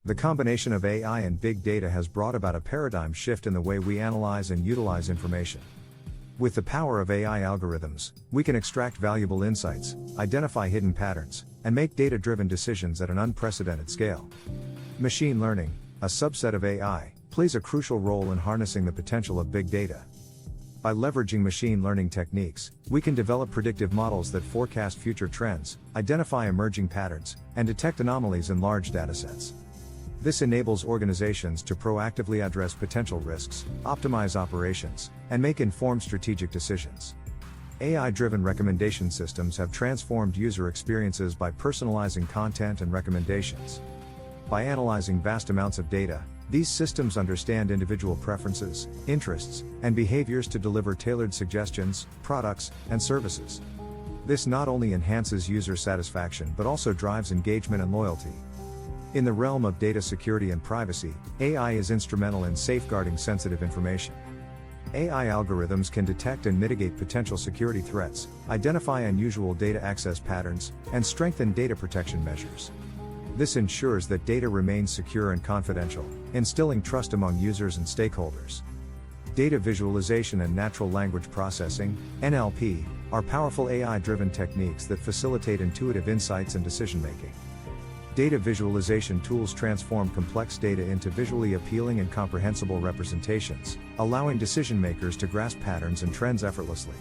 The combination of AI and big data has brought about a paradigm shift in the way we analyze and utilize information. With the power of AI algorithms, we can extract valuable insights, identify hidden patterns, and make data-driven decisions at an unprecedented scale. Machine learning, a subset of AI, plays a crucial role in harnessing the potential of big data. By leveraging machine learning techniques, we can develop predictive models that forecast future trends, identify emerging patterns, and detect anomalies in large datasets. This enables organizations to proactively address potential risks, optimize operations, and make informed strategic decisions. AI-driven recommendation systems have transformed user experiences by personalizing content and recommendations. By analyzing vast amounts of data, these systems understand individual preferences, interests, and behaviors to deliver tailored suggestions, products, and services. This not only enhances user satisfaction but also drives engagement and loyalty. In the realm of data security and privacy, AI is instrumental in safeguarding sensitive information. AI algorithms can detect and mitigate potential security threats, identify unusual data access patterns, and strengthen data protection measures. This ensures that data remains secure and confidential, instilling trust among users and stakeholders. Data visualization and natural language processing, NLP, are powerful AI-driven techniques that facilitate intuitive insights and decision-making. Data visualization tools transform complex data into visually appealing and comprehensible representations, allowing decision-makers to grasp patterns and trends effortlessly.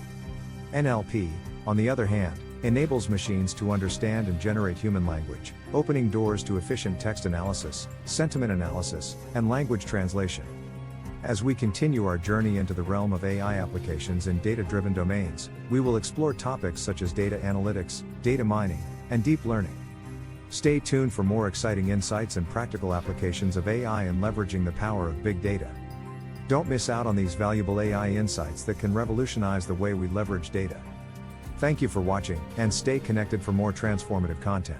NLP, on the other hand, enables machines to understand and generate human language, opening doors to efficient text analysis, sentiment analysis, and language translation. As we continue our journey into the realm of AI applications in data-driven domains, we will explore topics such as data analytics, data mining, and deep learning. Stay tuned for more exciting insights and practical applications of AI and leveraging the power of big data. Don't miss out on these valuable AI insights that can revolutionize the way we leverage data. Thank you for watching, and stay connected for more transformative content.